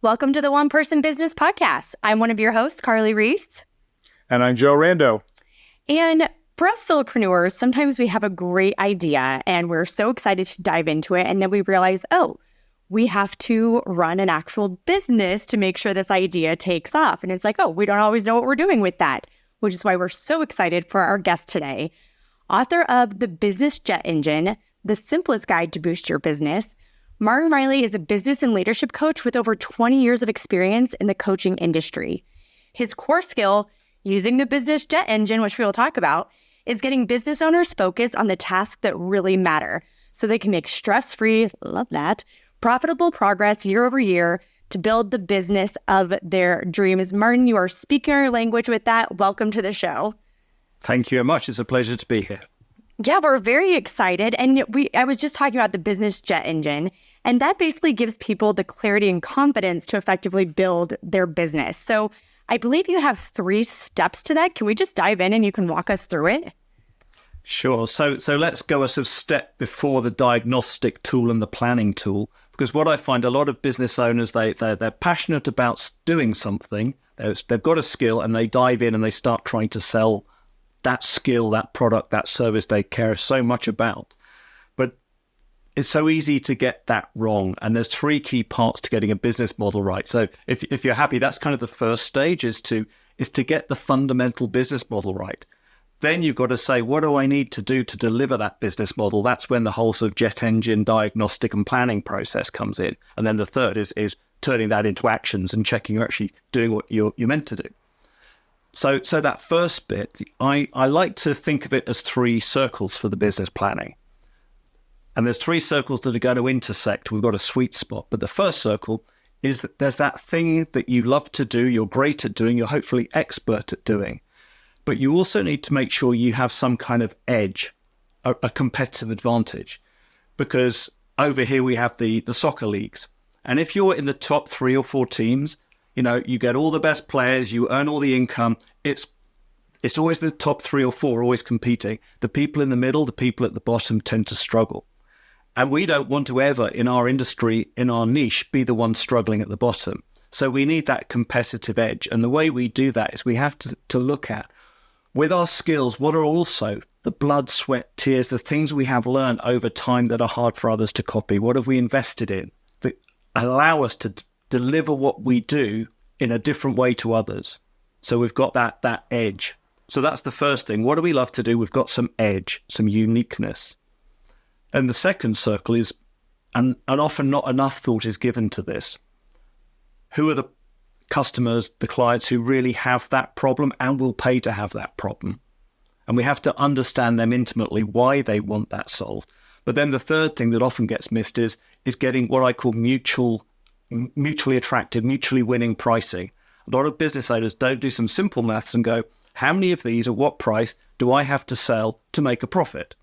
Welcome to the One Person Business Podcast. I'm one of your hosts, Carly Reese. And I'm Joe Rando. And for us solopreneurs, sometimes we have a great idea and we're so excited to dive into it. And then we realize, we have to run an actual business to make sure this idea takes off. And it's like, we don't always know what we're doing with that, which is why we're so excited for our guest today. Author of The Business Jet Engine, The Simplest Guide to Boost Your Business, Martin Riley is a business and leadership coach with over 20 years of experience in the coaching industry. His core skill, using the business jet engine, which we will talk about, is getting business owners focused on the tasks that really matter so they can make stress-free, love that, profitable progress year over year to build the business of their dreams. Martin, you are speaking our language with that. Welcome to the show. Thank you very much. It's a pleasure to be here. Yeah, we're very excited. And I was just talking about the business jet engine, and that basically gives people the clarity and confidence to effectively build their business. So I believe you have 3 steps to that. Can we just dive in and you can walk us through it? Sure. So let's go a sort of step before the diagnostic tool and the planning tool, because what I find a lot of business owners, they're passionate about doing something. They've got a skill and they dive in and they start trying to sell that skill, that product, that service they care so much about. But it's so easy to get that wrong. And there's 3 key parts to getting a business model right. So if you're happy, that's kind of the first stage is to get the fundamental business model right. Then you've got to say, what do I need to do to deliver that business model? That's when the whole sort of jet engine diagnostic and planning process comes in. And then the third is turning that into actions and checking you're actually doing what you're meant to do. So that first bit, I like to think of it as 3 circles for the business planning. And there's 3 circles that are going to intersect. We've got a sweet spot. But the first circle is that there's that thing that you love to do, you're great at doing, you're hopefully expert at doing. But you also need to make sure you have some kind of edge, a competitive advantage. Because over here we have the soccer leagues. And if you're in the top 3 or 4 teams, you get all the best players, you earn all the income. It's always the top 3 or 4 always competing. The people in the middle, the people at the bottom tend to struggle. And we don't want to ever, in our industry, in our niche, be the one struggling at the bottom. So we need that competitive edge. And the way we do that is we have to look at, with our skills, what are also the blood, sweat, tears, the things we have learned over time that are hard for others to copy? What have we invested in that allow us to deliver what we do in a different way to others? So we've got that edge. So that's the first thing. What do we love to do? We've got some edge, some uniqueness. And the second circle is, and often not enough thought is given to this. Who are the customers, the clients who really have that problem and will pay to have that problem? And we have to understand them intimately, why they want that solved. But then the third thing that often gets missed is getting what I call mutually attractive, mutually winning pricing. A lot of business owners don't do some simple maths and go, how many of these at what price do I have to sell to make a profit?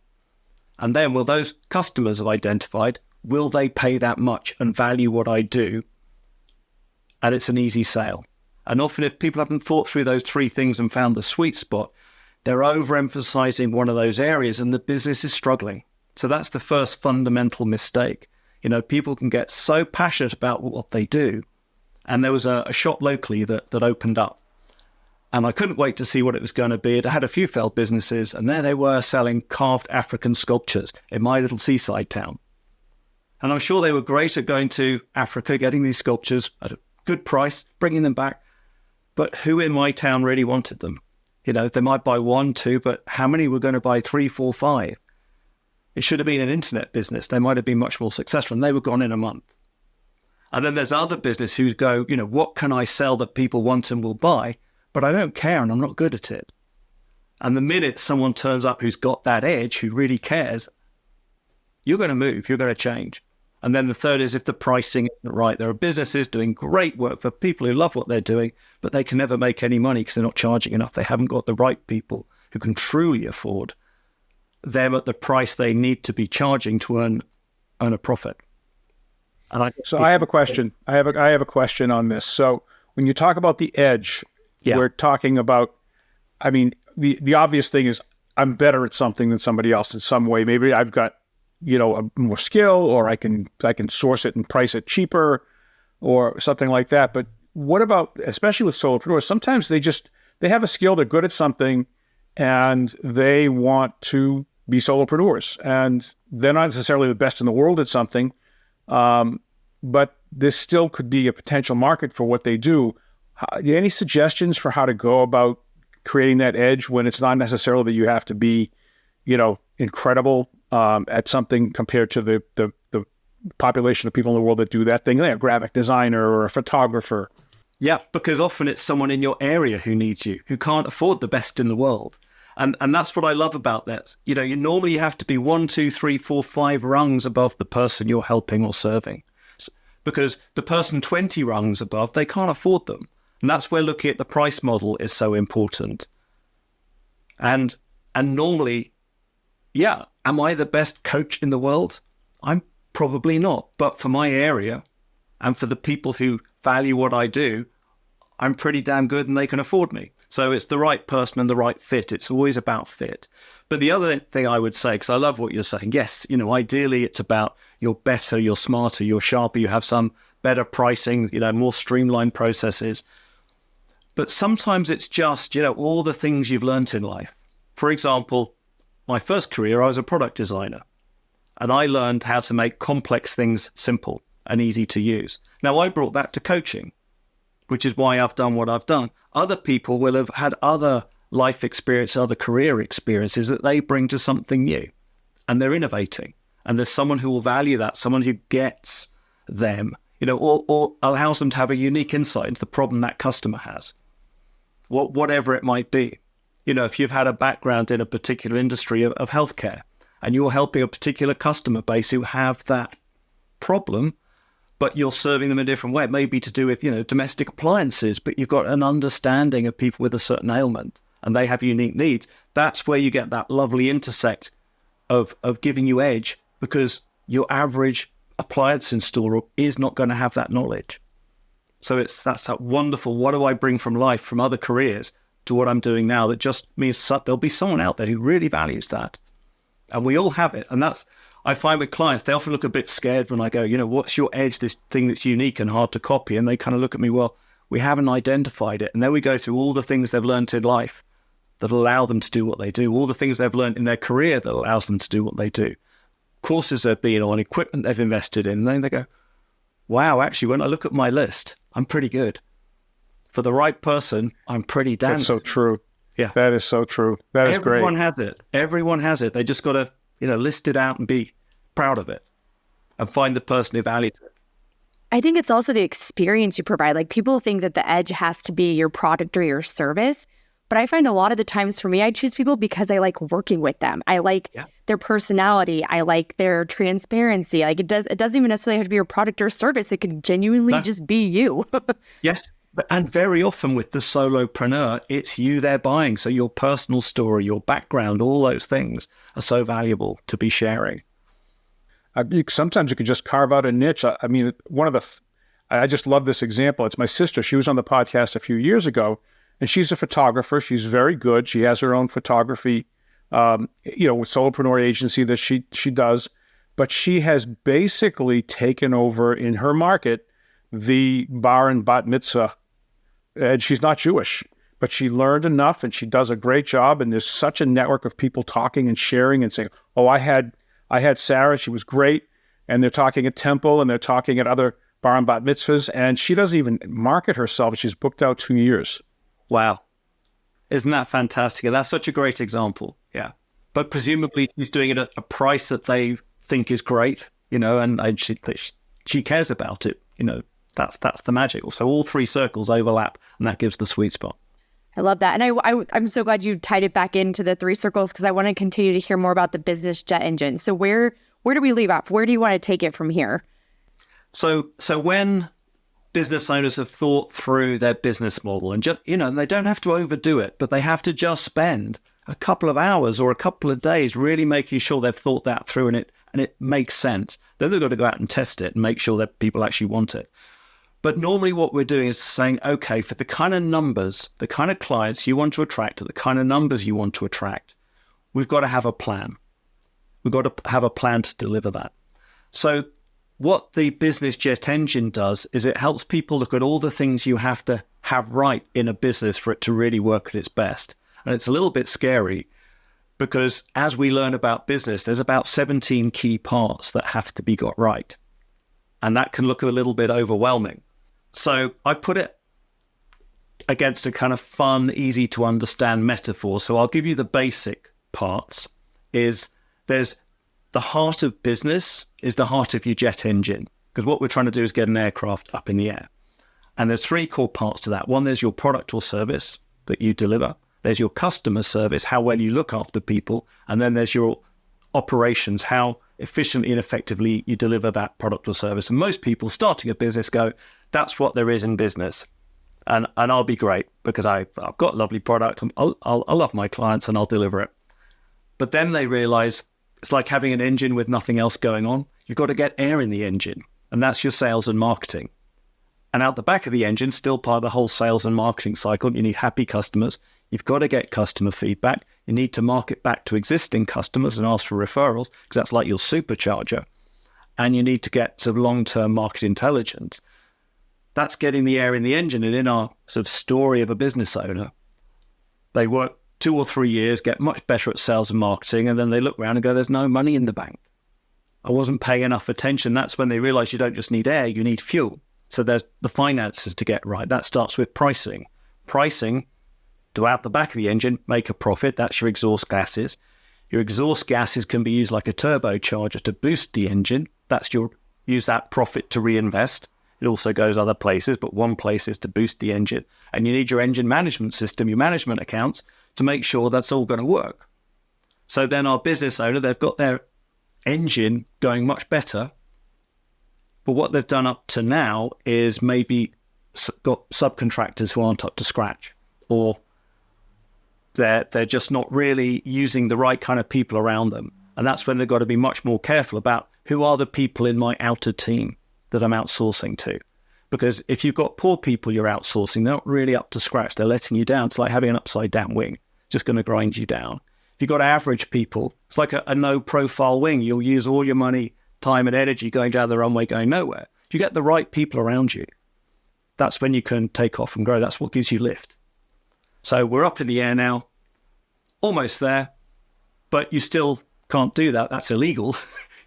And then will those customers I've identified, will they pay that much and value what I do? And it's an easy sale. And often if people haven't thought through those 3 things and found the sweet spot, they're overemphasizing one of those areas and the business is struggling. So that's the first fundamental mistake. People can get so passionate about what they do. And there was a shop locally that opened up. And I couldn't wait to see what it was going to be. It had a few failed businesses, and there they were selling carved African sculptures in my little seaside town. And I'm sure they were great at going to Africa, getting these sculptures at a good price, bringing them back. But who in my town really wanted them? They might buy 1, 2, but how many were going to buy 3, 4, 5? It should have been an internet business. They might have been much more successful, and they were gone in a month. And then there's other business who go, what can I sell that people want and will buy? But I don't care and I'm not good at it. And the minute someone turns up who's got that edge, who really cares, you're going to move, you're going to change. And then the third is if the pricing isn't right. There are businesses doing great work for people who love what they're doing, but they can never make any money because they're not charging enough. They haven't got the right people who can truly afford them at the price they need to be charging to earn a profit. And I have a question. I have a question on this. So when you talk about the edge, we're talking about, the obvious thing is I'm better at something than somebody else in some way. Maybe I've got, a more skill, or I can source it and price it cheaper, or something like that. But what about, especially with solopreneurs, sometimes they have a skill, they're good at something, and they want to be solopreneurs. And they're not necessarily the best in the world at something, but this still could be a potential market for what they do. Any suggestions for how to go about creating that edge when it's not necessarily that you have to be, incredible at something compared to the population of people in the world that do that thing, like a graphic designer or a photographer? Yeah, because often it's someone in your area who needs you, who can't afford the best in the world. And that's what I love about that. You normally have to be 1, 2, 3, 4, 5 rungs above the person you're helping or serving. Because the person 20 rungs above, they can't afford them. And that's where looking at the price model is so important. And normally, yeah, am I the best coach in the world? I'm probably not. But for my area and for the people who value what I do, I'm pretty damn good and they can afford me. So it's the right person and the right fit. It's always about fit. But the other thing I would say, because I love what you're saying, yes, ideally it's about you're better, you're smarter, you're sharper, you have some better pricing, more streamlined processes. But sometimes it's just, all the things you've learned in life. For example, my first career, I was a product designer. And I learned how to make complex things simple and easy to use. Now, I brought that to coaching, which is why I've done what I've done. Other people will have had other life experience, other career experiences that they bring to something new. And they're innovating. And there's someone who will value that, someone who gets them, or allows them to have a unique insight into the problem that customer has, whatever it might be. If you've had a background in a particular industry of healthcare and you're helping a particular customer base who have that problem, but you're serving them in a different way. It may be to do with, domestic appliances, but you've got an understanding of people with a certain ailment and they have unique needs. That's where you get that lovely intersect of giving you edge, because your average appliance installer is not going to have that knowledge. So that's that wonderful, what do I bring from life, from other careers to what I'm doing now, that just means there'll be someone out there who really values that. And we all have it. And that's, I find with clients, they often look a bit scared when I go, what's your edge, this thing that's unique and hard to copy? And they kind of look at me, well, we haven't identified it. And then we go through all the things they've learned in life that allow them to do what they do, all the things they've learned in their career that allows them to do what they do, courses they've been on, equipment they've invested in. And then they go, wow, actually, when I look at my list, I'm pretty good. For the right person, I'm pretty damn good. That's so true. Yeah. That is so true. That is great. Everyone has it. Everyone has it. They just got to, list it out and be proud of it and find the person who values it. I think it's also the experience you provide. Like, people think that the edge has to be your product or your service, but I find a lot of the times for me, I choose people because I like working with them. I like their personality. I like their transparency. Like, it doesn't even necessarily have to be your product or service. It could genuinely just be you. Yes. And very often with the solopreneur, it's you they're buying. So your personal story, your background, all those things are so valuable to be sharing. Sometimes you could just carve out a niche. I mean, I just love this example. It's my sister. She was on the podcast a few years ago, and she's a photographer. She's very good. She has her own photography, with solopreneur agency that she does. But she has basically taken over in her market the bar and bat mitzvah. And she's not Jewish, but she learned enough and she does a great job. And there's such a network of people talking and sharing and saying, oh, I had Sarah, she was great. And they're talking at temple and they're talking at other bar and bat mitzvahs. And she doesn't even market herself. She's booked out 2 years. Wow. Isn't that fantastic? And that's such a great example. Yeah. But presumably she's doing it at a price that they think is great, and she cares about it, That's the magic. So all 3 circles overlap, and that gives the sweet spot. I love that. And I'm so glad you tied it back into the 3 circles, because I want to continue to hear more about the business jet engine. So where do we leave off? Where do you want to take it from here? So when business owners have thought through their business model and and they don't have to overdo it, but they have to just spend a couple of hours or a couple of days really making sure they've thought that through and it makes sense. Then they've got to go out and test it and make sure that people actually want it. But normally what we're doing is saying, okay, for the kind of numbers, the kind of clients you want to attract, the kind of numbers you want to attract, we've got to have a plan. We've got to have a plan to deliver that. So what the business jet engine does is it helps people look at all the things you have to have right in a business for it to really work at its best. And it's a little bit scary because as we learn about business, there's about 17 key parts that have to be got right. And that can look a little bit overwhelming. So I put it against a kind of fun, easy to understand metaphor. So I'll give you the basic parts. There's the heart of business is the heart of your jet engine, because what we're trying to do is get an aircraft up in the air. And there's three core parts to that. One, there's your product or service that you deliver. There's your customer service, how well you look after people. And then there's your operations, how efficiently and effectively you deliver that product or service. And most people starting a business go, that's what there is in business. And I'll be great because I've got a lovely product. I'll love my clients and I'll deliver it. But then they realize it's like having an engine with nothing else going on. You've got to get air in the engine. And that's your sales and marketing. And out the back of the engine, still part of the whole sales and marketing cycle, you need happy customers. You've got to get customer feedback. You need to market back to existing customers and ask for referrals because that's like your supercharger. And you need to get sort of long-term market intelligence. That's getting the air in the engine. And in our sort of story of a business owner, they work 2 or 3 years, get much better at sales and marketing, and then they look around and go, there's no money in the bank. I wasn't paying enough attention. That's when they realize you don't just need air, you need fuel. So there's the finances to get right. That starts with pricing. Pricing to out the back of the engine, make a profit. That's your exhaust gases. Your exhaust gases can be used like a turbocharger to boost the engine. Use that profit to reinvest. It also goes other places, but one place is to boost the engine. And you need your engine management system, your management accounts, to make sure that's all going to work. So then our business owner, they've got their engine going much better. But what they've done up to now is maybe got subcontractors who aren't up to scratch, or they're just not really using the right kind of people around them. And that's when they've got to be much more careful about who are the people in my outer team that I'm outsourcing to. Because if you've got poor people you're outsourcing, they're not really up to scratch. They're letting you down. It's like having an upside down wing, just going to grind you down. If you've got average people, it's like a no profile wing. You'll use all your money, time and energy going down the runway, going nowhere. If you get the right people around you, that's when you can take off and grow. That's what gives you lift. So we're up in the air now, almost there, but you still can't do that. That's illegal.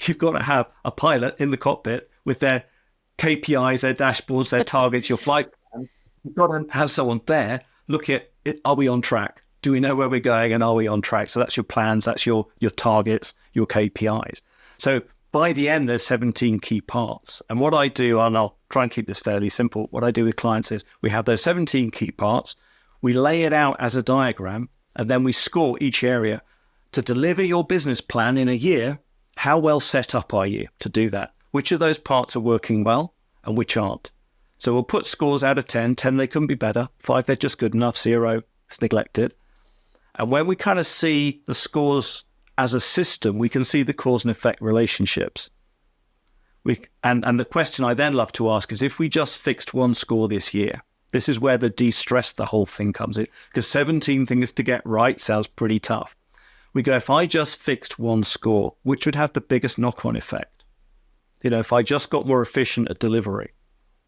You've got to have a pilot in the cockpit with their KPIs, their dashboards, their targets, your flight plan. You've got to have someone there look at it. Are we on track? Do we know where we're going and are we on track? So that's your plans, that's your targets, your KPIs. So by the end, there's 17 key parts. And what I do, and I'll try and keep this fairly simple, what I do with clients is we have those 17 key parts, we lay it out as a diagram, and then we score each area. To deliver your business plan in a year, how well set up are you to do that? Which of those parts are working well and which aren't? So we'll put scores out of 10. 10, they couldn't be better. 5, they're just good enough. 0, it's neglected. And when we kind of see the scores as a system, we can see the cause and effect relationships. And the question I then love to ask is, if we just fixed one score this year, this is where the de-stress the whole thing comes in, because 17 things to get right sounds pretty tough. We go, if I just fixed one score, which would have the biggest knock-on effect? If I just got more efficient at delivery,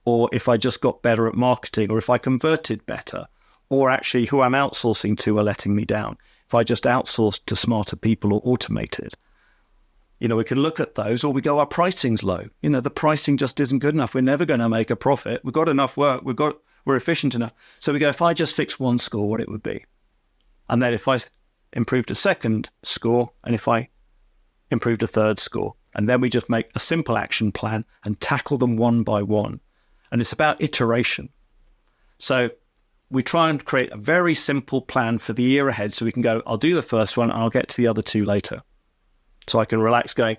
or if I just got better at marketing, or if I converted better, or actually who I'm outsourcing to are letting me down. If I just outsourced to smarter people or automated, we can look at those, or we go, our pricing's low. The pricing just isn't good enough. We're never going to make a profit. We've got enough work. We're efficient enough. So we go, if I just fix one score, what it would be. And then if I improved a second score, and if I improved a third score, and then we just make a simple action plan and tackle them one by one. And it's about iteration. So we try and create a very simple plan for the year ahead, so we can go, I'll do the first one and I'll get to the other 2 later. So I can relax going,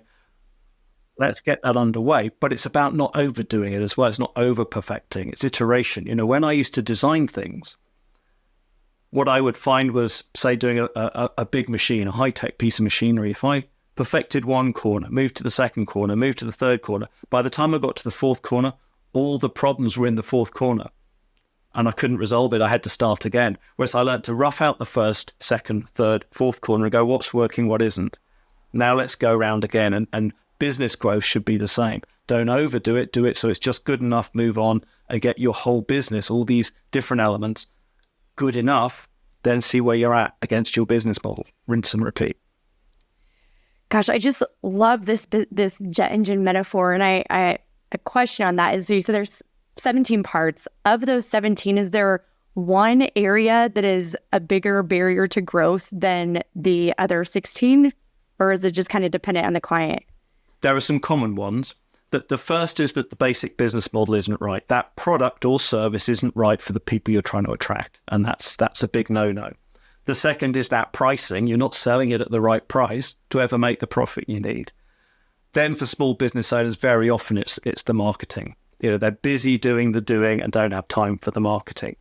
let's get that underway. But it's about not overdoing it as well. It's not over perfecting. It's iteration. When I used to design things, what I would find was, say, doing a big machine, a high-tech piece of machinery. If I perfected one corner, moved to the second corner, moved to the third corner, by the time I got to the fourth corner, all the problems were in the fourth corner. And I couldn't resolve it. I had to start again. Whereas I learned to rough out the first, second, third, fourth corner and go, what's working, what isn't? Now let's go around again. And business growth should be the same. Don't overdo it. Do it so it's just good enough. Move on and get your whole business, all these different elements, good enough. Then see where you're at against your business model. Rinse and repeat. Gosh, I just love this jet engine metaphor. And I a question on that is, so there's 17 parts. Of those 17, is there one area that is a bigger barrier to growth than the other 16? Or is it just kind of dependent on the client? There are some common ones. The first is that the basic business model isn't right. That product or service isn't right for the people you're trying to attract. And that's a big no-no. The second is that pricing. You're not selling it at the right price to ever make the profit you need. Then for small business owners, very often it's the marketing. They're busy doing the doing and don't have time for the marketing.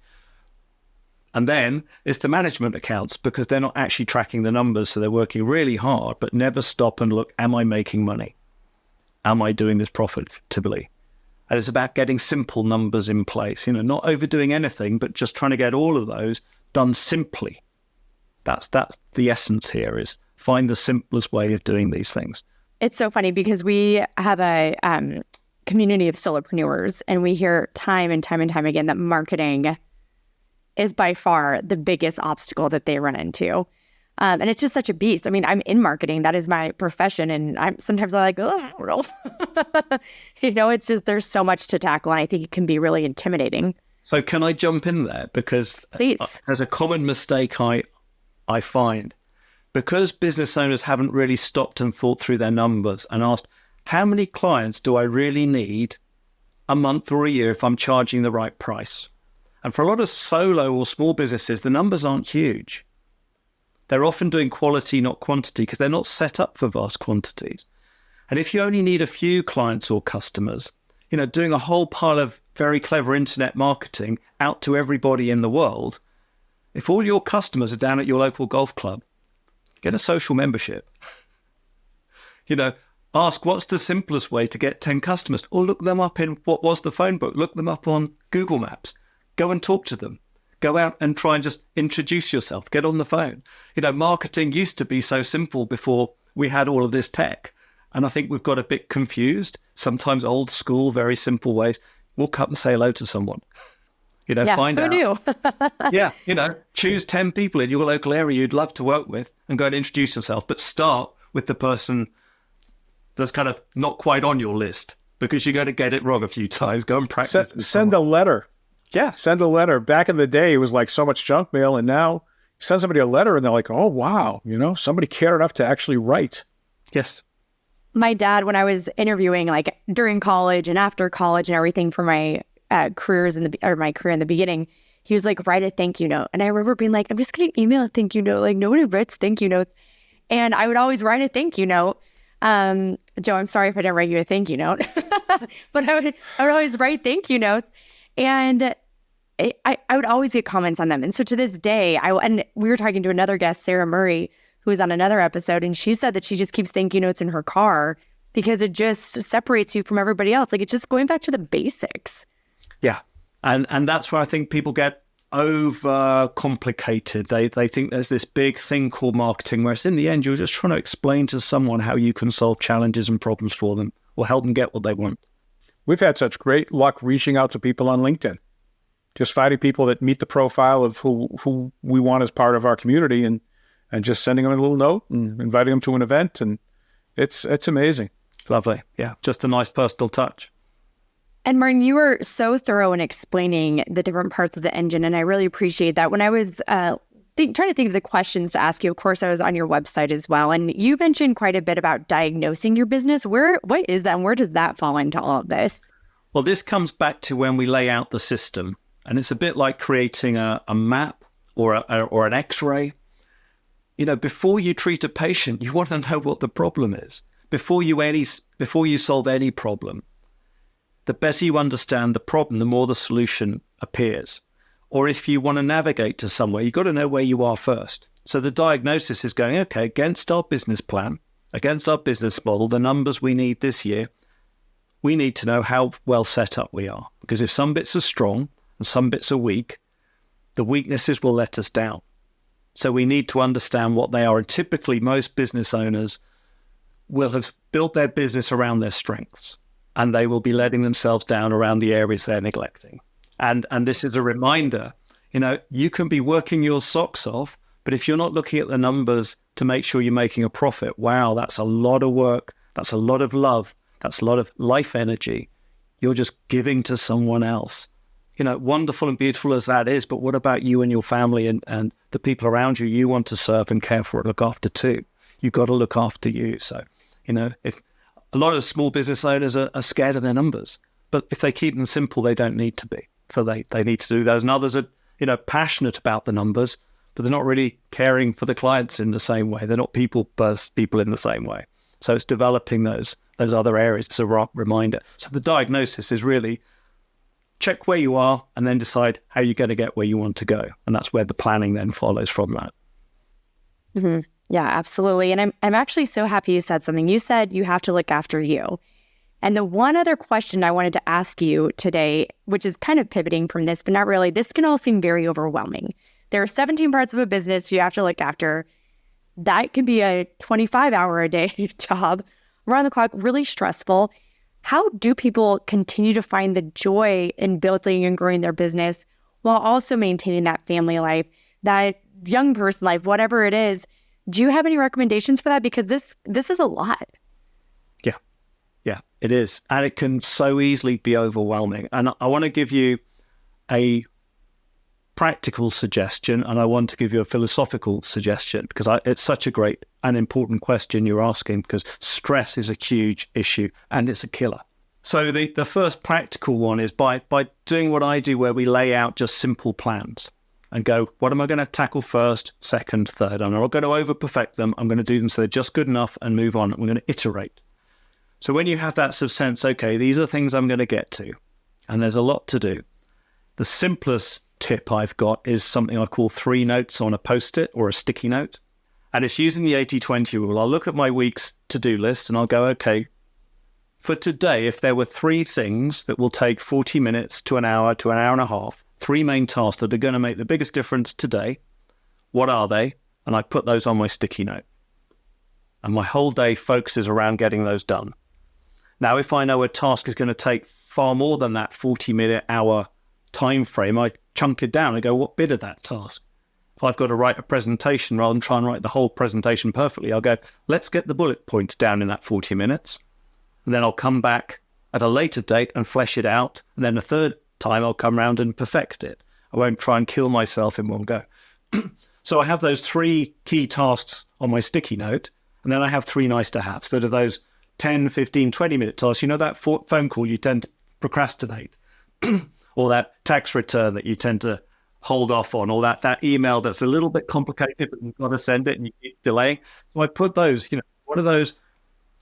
And then it's the management accounts, because they're not actually tracking the numbers. So they're working really hard, but never stop and look, am I making money? Am I doing this profitably? And it's about getting simple numbers in place, not overdoing anything, but just trying to get all of those done simply. That's the essence here, is find the simplest way of doing these things. It's so funny because we have a community of solopreneurs, and we hear time and time and time again that marketing is by far the biggest obstacle that they run into. And it's just such a beast. I mean, I'm in marketing. That is my profession. And sometimes I'm like, oh, I don't know. It's just, there's so much to tackle. And I think it can be really intimidating. So can I jump in there? Because please. There's a common mistake I find. Because business owners haven't really stopped and thought through their numbers and asked, how many clients do I really need a month or a year if I'm charging the right price? And for a lot of solo or small businesses, the numbers aren't huge. They're often doing quality, not quantity, because they're not set up for vast quantities. And if you only need a few clients or customers, doing a whole pile of very clever internet marketing out to everybody in the world, if all your customers are down at your local golf club, get a social membership. Ask what's the simplest way to get 10 customers, or look them up in what was the phone book, look them up on Google Maps, go and talk to them. Go out and try and just introduce yourself, get on the phone. Marketing used to be so simple before we had all of this tech. And I think we've got a bit confused, sometimes old school, very simple ways. Walk up and say hello to someone. Find out. Who knew? Choose 10 people in your local area you'd love to work with and go and introduce yourself. But start with the person that's kind of not quite on your list, because you're going to get it wrong a few times. Go and practice. Send a letter. Yeah, send a letter. Back in the day, it was like so much junk mail, and now you send somebody a letter and they're like, oh, wow, somebody cared enough to actually write. Yes. My dad, when I was interviewing, like during college and after college and everything for my my career in the beginning, he was like, write a thank you note. And I remember being like, I'm just going to email a thank you note. Like, nobody writes thank you notes. And I would always write a thank you note. Joe, I'm sorry if I didn't write you a thank you note, but I would always write thank you notes. And I would always get comments on them. And so to this day, and we were talking to another guest, Sarah Murray, who was on another episode, and she said that she just keeps thank you notes in her car because it just separates you from everybody else. Like, it's just going back to the basics. Yeah. And that's where I think people get over complicated. They think there's this big thing called marketing, whereas in the end, you're just trying to explain to someone how you can solve challenges and problems for them or help them get what they want. We've had such great luck reaching out to people on LinkedIn, just finding people that meet the profile of who we want as part of our community, and just sending them a little note and inviting them to an event. And it's amazing. Lovely. Yeah. Just a nice personal touch. And Martin, you were so thorough in explaining the different parts of the engine, and I really appreciate that. When I was trying to think of the questions to ask you, of course, I was on your website as well, and you mentioned quite a bit about diagnosing your business. What is that, and where does that fall into all of this? Well, this comes back to when we lay out the system, and it's a bit like creating a map or an X-ray. Before you treat a patient, you want to know what the problem is. Before you solve any problem, the better you understand the problem, the more the solution appears. Or if you want to navigate to somewhere, you've got to know where you are first. So the diagnosis is going, okay, against our business plan, against our business model, the numbers we need this year, we need to know how well set up we are. Because if some bits are strong and some bits are weak, the weaknesses will let us down. So we need to understand what they are. And typically, most business owners will have built their business around their strengths. and they will be letting themselves down around the areas they're neglecting. And this is a reminder, you can be working your socks off, but if you're not looking at the numbers to make sure you're making a profit, wow, that's a lot of work. That's a lot of love. That's a lot of life energy. You're just giving to someone else. Wonderful and beautiful as that is, but what about you and your family and the people around you you want to serve and care for and look after too? You've got to look after you. So, if a lot of small business owners are scared of their numbers, but if they keep them simple, they don't need to be. So they need to do those. And others are, passionate about the numbers, but they're not really caring for the clients in the same way. They're not people in the same way. So it's developing those other areas. It's a reminder. So the diagnosis is really check where you are and then decide how you're going to get where you want to go. And that's where the planning then follows from that. Mm-hmm. Yeah, absolutely. And I'm actually so happy you said something. You said you have to look after you. And the one other question I wanted to ask you today, which is kind of pivoting from this, but not really, this can all seem very overwhelming. There are 17 parts of a business you have to look after. That can be a 25-hour-a-day job, around the clock, really stressful. How do people continue to find the joy in building and growing their business while also maintaining that family life, that young person life, whatever it is? Do you have any recommendations for that? Because this is a lot. Yeah, it is. And it can so easily be overwhelming. And I want to give you a practical suggestion, and I want to give you a philosophical suggestion, because it's such a great and important question you're asking, because stress is a huge issue and it's a killer. So the first practical one is by doing what I do, where we lay out just simple plans and go, what am I going to tackle first, second, third? I'm not going to over-perfect them. I'm going to do them so they're just good enough and move on. I'm going to iterate. So when you have that sort of sense, okay, these are things I'm going to get to, and there's a lot to do. The simplest tip I've got is something I call 3 notes on a Post-it or a sticky note. And it's using the 80-20 rule. I'll look at my week's to-do list and I'll go, okay, for today, if there were 3 things that will take 40 minutes to an hour and a half, 3 main tasks that are going to make the biggest difference today, what are they? And I put those on my sticky note. And my whole day focuses around getting those done. Now, if I know a task is going to take far more than that 40-minute, hour time frame, I chunk it down and go, what bit of that task? If I've got to write a presentation, rather than try and write the whole presentation perfectly, I'll go, let's get the bullet points down in that 40 minutes. And then I'll come back at a later date and flesh it out. And then the third time I'll come around and perfect it. I won't try and kill myself in one go. So I have those 3 key tasks on my sticky note. And then I have 3 nice to haves that are those 10, 15, 20-minute tasks. That phone call you tend to procrastinate, or that tax return that you tend to hold off on, or that email that's a little bit complicated, but you've got to send it and you keep delaying. So I put those, what are those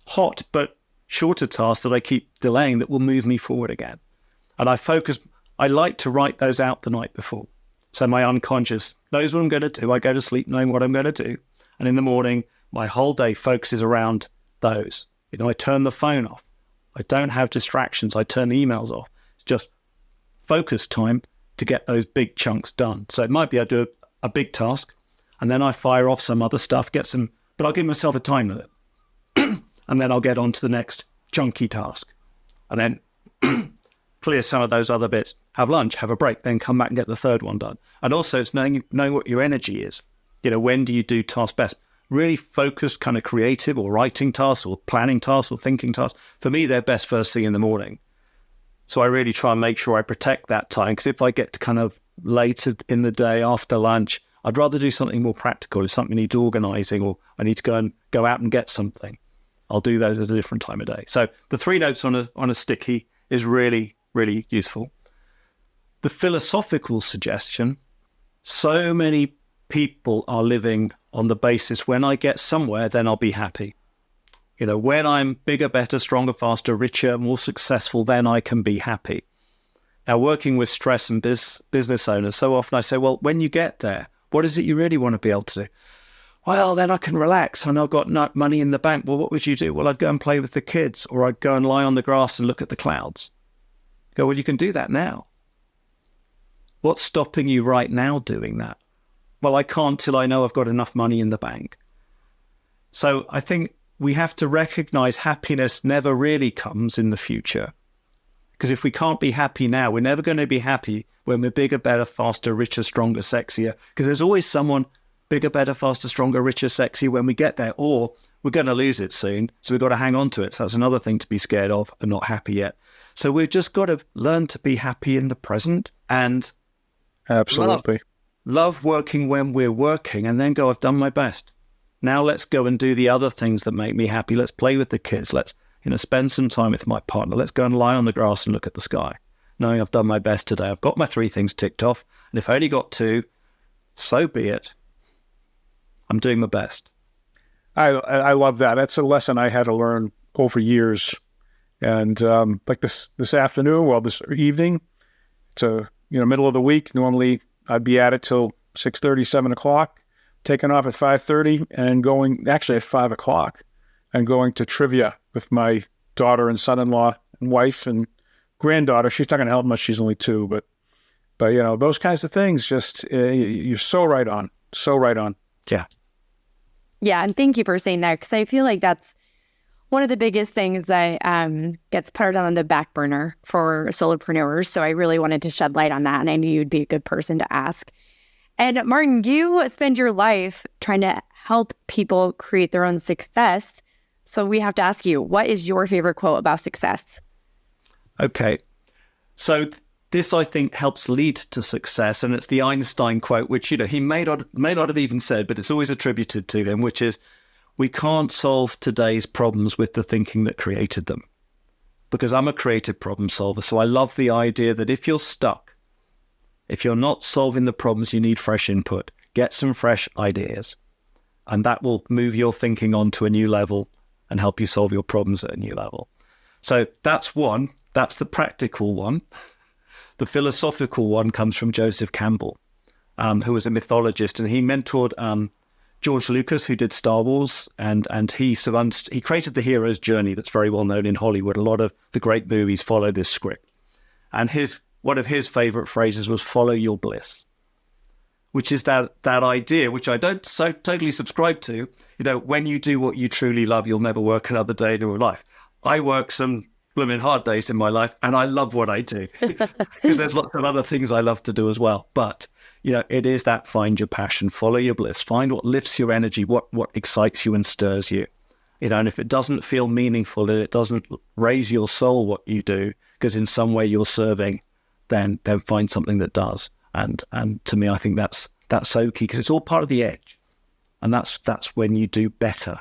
hot but shorter tasks that I keep delaying that will move me forward again? And I like to write those out the night before. So my unconscious knows what I'm going to do. I go to sleep knowing what I'm going to do. And in the morning, my whole day focuses around those. I turn the phone off. I don't have distractions. I turn the emails off. It's just focus time to get those big chunks done. So it might be I do a big task and then I fire off some other stuff, but I'll give myself a time limit. And then I'll get on to the next chunky task. And then clear some of those other bits, have lunch, have a break, then come back and get the third one done. And also it's knowing what your energy is. When do you do tasks best? Really focused kind of creative or writing tasks or planning tasks or thinking tasks. For me, they're best first thing in the morning. So I really try and make sure I protect that time, because if I get to kind of later in the day after lunch, I'd rather do something more practical. If something needs organising or I need to go out and get something, I'll do those at a different time of day. So the 3 notes on a sticky is really, really useful. The philosophical suggestion, so many people are living on the basis, when I get somewhere, then I'll be happy. When I'm bigger, better, stronger, faster, richer, more successful, then I can be happy. Now, working with stress and business owners, so often I say, well, when you get there, what is it you really want to be able to do? Well, then I can relax and I've got money in the bank. Well, what would you do? Well, I'd go and play with the kids, or I'd go and lie on the grass and look at the clouds. Go, well, you can do that now. What's stopping you right now doing that? Well, I can't till I know I've got enough money in the bank. So I think we have to recognize happiness never really comes in the future. Because if we can't be happy now, we're never going to be happy when we're bigger, better, faster, richer, stronger, sexier. Because there's always someone bigger, better, faster, stronger, richer, sexier when we get there, or we're going to lose it soon. So we've got to hang on to it. So that's another thing to be scared of and not happy yet. So we've just got to learn to be happy in the present and absolutely love working when we're working, and then go, I've done my best. Now let's go and do the other things that make me happy. Let's play with the kids. Let's spend some time with my partner. Let's go and lie on the grass and look at the sky, knowing I've done my best today. I've got my 3 things ticked off. And if I only got 2, so be it. I'm doing my best. I love that. That's a lesson I had to learn over years. And like this afternoon, this evening, it's middle of the week. Normally I'd be at it till 6:30, 7 o'clock, taking off at 5:30 and going, actually at 5 o'clock, and going to trivia with my daughter and son-in-law and wife and granddaughter. She's not going to help much. She's only 2, but those kinds of things, just you're so right on. So right on. Yeah. Yeah. And thank you for saying that, because I feel like that's one of the biggest things that gets put on the back burner for solopreneurs. So I really wanted to shed light on that, and I knew you'd be a good person to ask. And Martin, you spend your life trying to help people create their own success. So we have to ask you, what is your favorite quote about success? Okay. So this, I think, helps lead to success. And it's the Einstein quote, which, he may not have even said, but it's always attributed to him, which is, we can't solve today's problems with the thinking that created them. Because I'm a creative problem solver. So I love the idea that if you're stuck, if you're not solving the problems, you need fresh input. Get some fresh ideas. And that will move your thinking on to a new level and help you solve your problems at a new level. So that's one. That's the practical one. The philosophical one comes from Joseph Campbell, who was a mythologist, and he mentored George Lucas, who did Star Wars, and he created the hero's journey that's very well known in Hollywood. A lot of the great movies follow this script. And one of his favorite phrases was "follow your bliss," which is that idea, which I don't so totally subscribe to. When you do what you truly love, you'll never work another day in your life. I work some blooming hard days in my life, and I love what I do because there's lots of other things I love to do as well. But it is that find your passion, follow your bliss, find what lifts your energy, what excites you and stirs you. And if it doesn't feel meaningful and it doesn't raise your soul, what you do, because in some way you're serving, then find something that does. And to me, I think that's so key, because it's all part of the edge. And that's when you do better,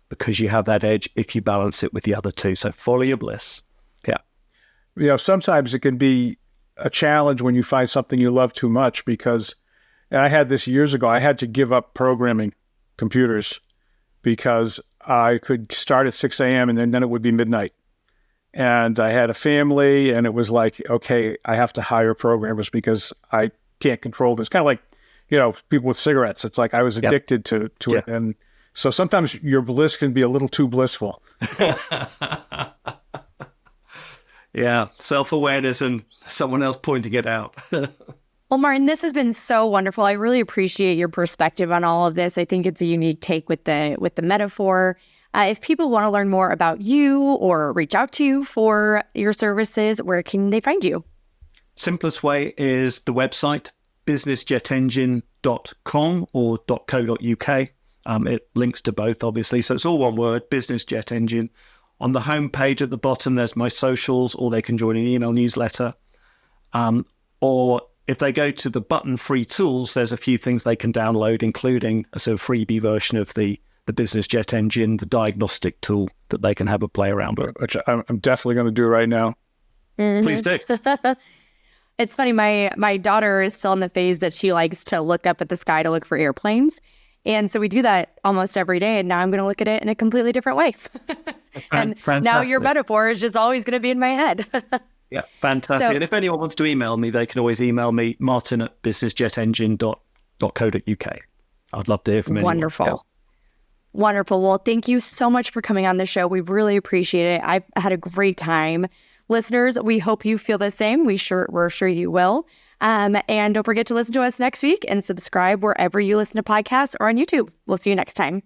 because you have that edge if you balance it with the other two. So follow your bliss. Yeah. Sometimes it can be a challenge when you find something you love too much, because, and I had this years ago, I had to give up programming computers because I could start at 6 a.m. and then it would be midnight. And I had a family, and it was like, okay, I have to hire programmers because I can't control this. Kind of like, people with cigarettes. It's like I was addicted to it. And so sometimes your bliss can be a little too blissful. Yeah, self-awareness and someone else pointing it out. Well, Martin, this has been so wonderful. I really appreciate your perspective on all of this. I think it's a unique take with the metaphor. If people want to learn more about you or reach out to you for your services, where can they find you? Simplest way is the website, businessjetengine.com or .co.uk. It links to both, obviously. So it's all one word, Business Jet Engine. On the homepage at the bottom, there's my socials, or they can join an email newsletter. Or if they go to the button free tools, there's a few things they can download, including a sort of freebie version of the Business Jet Engine, the diagnostic tool that they can have a play around with. Which I'm definitely going to do right now. Mm-hmm. Please do. It's funny, my daughter is still in the phase that she likes to look up at the sky to look for airplanes. And so we do that almost every day. And now I'm going to look at it in a completely different way. And now your metaphor is just always going to be in my head. Yeah, fantastic. And if anyone wants to email me, they can always email me, martin@businessjetengine.co.uk. I'd love to hear from anyone. Wonderful. Yeah. Wonderful. Well, thank you so much for coming on the show. We really appreciate it. I've had a great time. Listeners, we hope you feel the same. We're sure you will. And don't forget to listen to us next week and subscribe wherever you listen to podcasts or on YouTube. We'll see you next time.